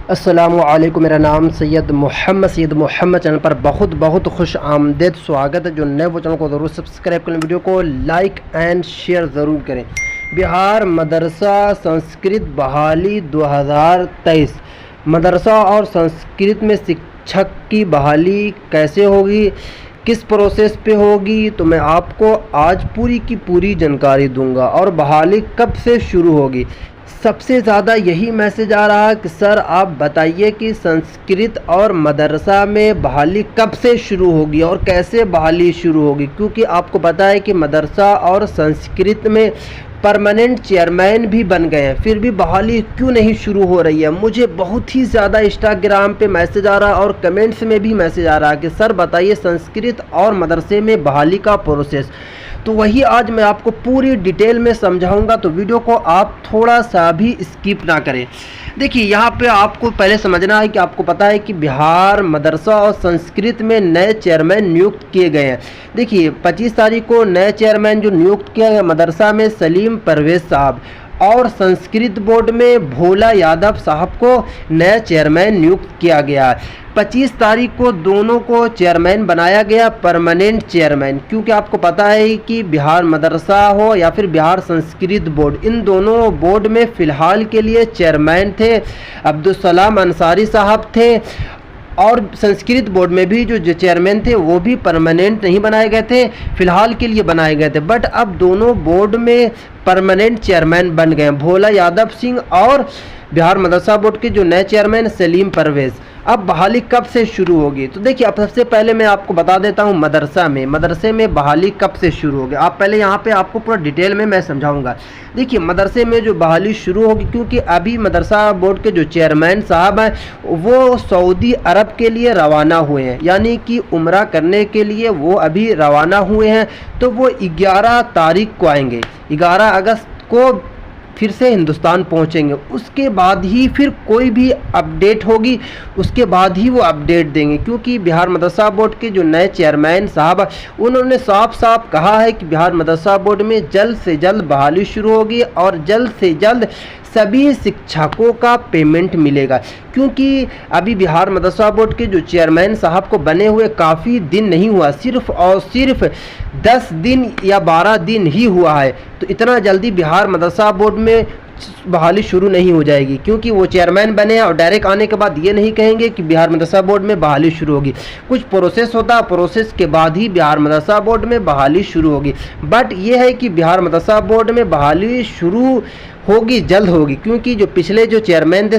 अस्सलामुअलैकुम। मेरा नाम सैयद मोहम्मद चैनल पर बहुत बहुत खुश आमदेद स्वागत है। जो नए वो चैनल को ज़रूर सब्सक्राइब करें, वीडियो को लाइक एंड शेयर ज़रूर करें। बिहार मदरसा संस्कृत बहाली 2023, मदरसा और संस्कृत में शिक्षक की बहाली कैसे होगी, किस प्रोसेस पे होगी, तो मैं आपको आज पूरी की पूरी जानकारी दूंगा। और बहाली कब से शुरू होगी, सबसे ज़्यादा यही मैसेज आ रहा है कि सर आप बताइए कि संस्कृत और मदरसा में बहाली कब से शुरू होगी और कैसे बहाली शुरू होगी। क्योंकि आपको पता है कि मदरसा और संस्कृत में परमानेंट चेयरमैन भी बन गए हैं, फिर भी बहाली क्यों नहीं शुरू हो रही है। मुझे बहुत ही ज़्यादा इंस्टाग्राम पे मैसेज आ रहा है और कमेंट्स में भी मैसेज आ रहा है कि सर बताइए संस्कृत और मदरसे में बहाली का प्रोसेस। तो वही आज मैं आपको पूरी डिटेल में समझाऊंगा, तो वीडियो को आप थोड़ा सा भी स्किप ना करें। देखिए यहाँ पे आपको पहले समझना है कि आपको पता है कि बिहार मदरसा और संस्कृत में नए चेयरमैन नियुक्त किए गए हैं। देखिए 25 तारीख को नए चेयरमैन जो नियुक्त किया गया, मदरसा में सलीम परवेज साहब और संस्कृत बोर्ड में भोला यादव साहब को नया चेयरमैन नियुक्त किया गया। 25 तारीख को दोनों को चेयरमैन बनाया गया, परमानेंट चेयरमैन। क्योंकि आपको पता है कि बिहार मदरसा हो या फिर बिहार संस्कृत बोर्ड, इन दोनों बोर्ड में फ़िलहाल के लिए चेयरमैन थे अब्दुल सलाम अंसारी साहब थे, और संस्कृत बोर्ड में भी जो चेयरमैन थे वो भी परमानेंट नहीं बनाए गए थे, फ़िलहाल के लिए बनाए गए थे। बट अब दोनों बोर्ड में परमानेंट चेयरमैन बन गए हैं, भोला यादव सिंह और बिहार मदरसा बोर्ड के जो नए चेयरमैन सलीम परवेज़। अब बहाली कब से शुरू होगी, तो देखिए अब सबसे पहले मैं आपको बता देता हूँ मदरसे में बहाली कब से शुरू होगी। आप पहले यहाँ पे आपको पूरा डिटेल में मैं समझाऊंगा। देखिए मदरसे में जो बहाली शुरू होगी, क्योंकि अभी मदरसा बोर्ड के जो चेयरमैन साहब हैं वो सऊदी अरब के लिए रवाना हुए हैं, यानी कि उम्रा करने के लिए वो अभी रवाना हुए हैं। तो वो 11 तारीख को आएंगे, 11 अगस्त को फिर से हिंदुस्तान पहुंचेंगे। उसके बाद ही फिर कोई भी अपडेट होगी, उसके बाद ही वो अपडेट देंगे। क्योंकि बिहार मदरसा बोर्ड के जो नए चेयरमैन साहब उन्होंने साफ साफ कहा है कि बिहार मदरसा बोर्ड में जल्द से जल्द बहाली शुरू होगी और जल्द से जल्द सभी शिक्षकों का पेमेंट मिलेगा। क्योंकि अभी बिहार मदरसा बोर्ड के जो चेयरमैन साहब को बने हुए काफ़ी दिन नहीं हुआ, सिर्फ और सिर्फ 10 दिन या 12 दिन ही हुआ है। तो इतना जल्दी बिहार मदरसा बोर्ड में बहाली शुरू नहीं हो जाएगी, क्योंकि वो चेयरमैन बने हैं और डायरेक्ट आने के बाद ये नहीं कहेंगे कि बिहार मदरसा बोर्ड में बहाली शुरू होगी। कुछ प्रोसेस होता है, प्रोसेस के बाद ही बिहार मदरसा बोर्ड में बहाली शुरू होगी। बट ये है कि बिहार मदरसा बोर्ड में बहाली शुरू होगी, जल्द होगी। क्योंकि जो पिछले जो चेयरमैन थे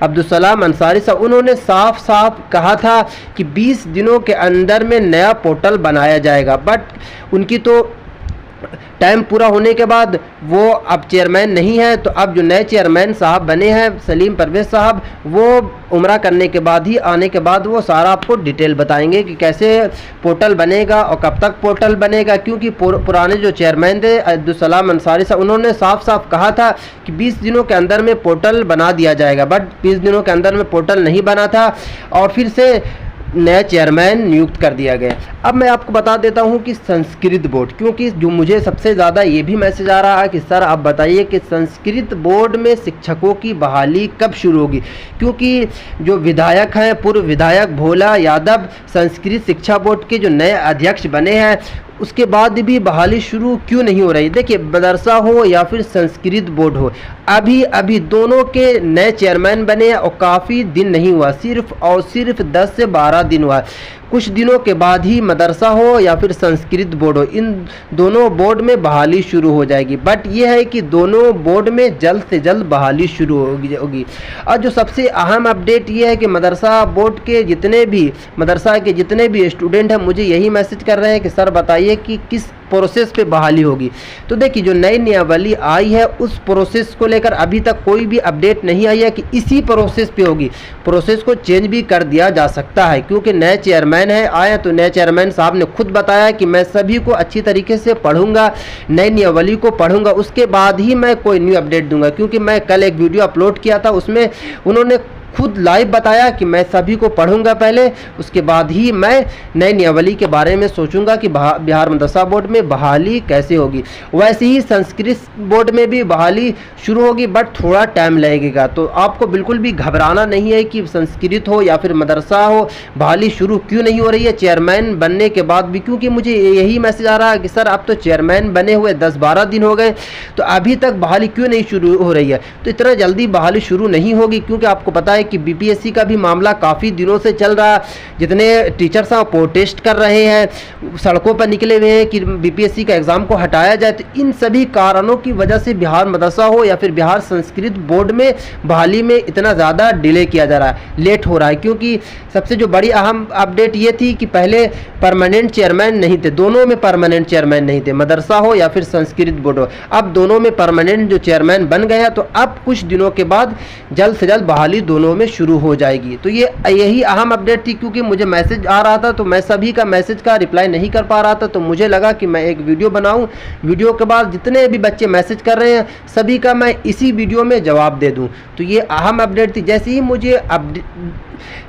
अब्दुल सलाम अंसारी साहब, उन्होंने साफ साफ कहा था कि 20 दिनों के अंदर में नया पोर्टल बनाया जाएगा। बट उनकी तो टाइम पूरा होने के बाद वो अब चेयरमैन नहीं है। तो अब जो नए चेयरमैन साहब बने हैं सलीम परवेज साहब, वो उम्रा करने के बाद ही आने के बाद वो सारा आपको डिटेल बताएंगे कि कैसे पोर्टल बनेगा और कब तक पोर्टल बनेगा। क्योंकि पुराने जो चेयरमैन थे अब्दुल सलाम अंसारी साहब, उन्होंने साफ साफ कहा था कि 20 दिनों के अंदर में पोर्टल बना दिया जाएगा। बट 20 दिनों के अंदर में पोर्टल नहीं बना था और फिर से नया चेयरमैन नियुक्त कर दिया गया। अब मैं आपको बता देता हूं कि संस्कृत बोर्ड, क्योंकि जो मुझे सबसे ज़्यादा ये भी मैसेज आ रहा है कि सर आप बताइए कि संस्कृत बोर्ड में शिक्षकों की बहाली कब शुरू होगी। क्योंकि जो विधायक हैं, पूर्व विधायक भोला यादव संस्कृत शिक्षा बोर्ड के जो नए अध्यक्ष बने हैं, उसके बाद भी बहाली शुरू क्यों नहीं हो रही। देखिए मदरसा हो या फिर संस्कृत बोर्ड हो, अभी अभी दोनों के नए चेयरमैन बने और काफ़ी दिन नहीं हुआ, सिर्फ और सिर्फ 10 से 12 दिन हुआ। कुछ दिनों के बाद ही मदरसा हो या फिर संस्कृत बोर्ड हो, इन दोनों बोर्ड में बहाली शुरू हो जाएगी। बट ये है कि दोनों बोर्ड में जल्द से जल्द बहाली शुरू होगी। और जो सबसे अहम अपडेट ये है कि मदरसा बोर्ड के मदरसा के जितने भी स्टूडेंट हैं, मुझे यही मैसेज कर रहे हैं कि सर बताइए कि किस प्रोसेस पे बहाली होगी। तो देखिए जो नई नियमावली आई है उस प्रोसेस को लेकर अभी तक कोई भी अपडेट नहीं आई है कि इसी प्रोसेस पे होगी। प्रोसेस को चेंज भी कर दिया जा सकता है, क्योंकि नए चेयरमैन है आए, तो नए चेयरमैन साहब ने खुद बताया कि मैं सभी को अच्छी तरीके से पढ़ूंगा, नई नियमावली को पढ़ूंगा, उसके बाद ही मैं कोई न्यू अपडेट दूंगा। क्योंकि मैं कल एक वीडियो अपलोड किया था, उसमें उन्होंने खुद लाइव बताया कि मैं सभी को पढ़ूंगा पहले, उसके बाद ही मैं नए नियमावली के बारे में सोचूंगा कि बिहार मदरसा बोर्ड में बहाली कैसे होगी। वैसे ही संस्कृत बोर्ड में भी बहाली शुरू होगी, बट थोड़ा टाइम लगेगा। तो आपको बिल्कुल भी घबराना नहीं है कि संस्कृत हो या फिर मदरसा हो, बहाली शुरू क्यों नहीं हो रही है चेयरमैन बनने के बाद भी। क्योंकि मुझे यही मैसेज आ रहा है कि सर आप तो चेयरमैन बने हुए 10-12 दिन हो गए, तो अभी तक बहाली क्यों नहीं शुरू हो रही है। तो इतना जल्दी बहाली शुरू नहीं होगी, क्योंकि आपको पता है कि बीपीएससी का भी मामला काफ़ी दिनों से चल रहा है। जितने टीचर्स हैं वो प्रोटेस्ट कर रहे हैं, सड़कों पर निकले हुए हैं कि बीपीएससी का एग्ज़ाम को हटाया जाए। तो इन सभी कारणों की वजह से बिहार मदरसा हो या फिर बिहार संस्कृत बोर्ड में बहाली में इतना ज़्यादा डिले किया जा रहा है, लेट हो रहा है। क्योंकि सबसे जो बड़ी अहम अपडेट ये थी कि पहले परमानेंट चेयरमैन नहीं थे, दोनों में परमानेंट चेयरमैन नहीं थे, मदरसा हो या फिर संस्कृत बोर्ड हो। अब दोनों में परमानेंट जो चेयरमैन बन गए हैं, तो अब कुछ दिनों के बाद जल्द से जल्द बहाली दोनों में शुरू हो जाएगी। तो यही अहम अपडेट थी, क्योंकि मुझे मैसेज आ रहा था तो मैं सभी का मैसेज का रिप्लाई नहीं कर पा रहा था। तो मुझे लगा कि मैं एक वीडियो बनाऊं, वीडियो के बाद जितने भी बच्चे मैसेज कर रहे हैं सभी का मैं इसी वीडियो में जवाब दे दूं। तो ये अहम अपडेट थी। जैसे ही मुझे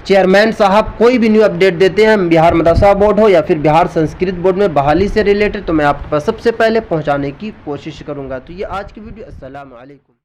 चेयरमैन साहब कोई भी न्यू अपडेट देते हैं, बिहार मदरसा बोर्ड हो या फिर बिहार संस्कृत बोर्ड में बहाली से रिलेटेड, तो मैं आपके पास सबसे पहले पहुंचाने की कोशिश करूंगा। तो ये आज की वीडियो। अस्सलाम वालेकुम।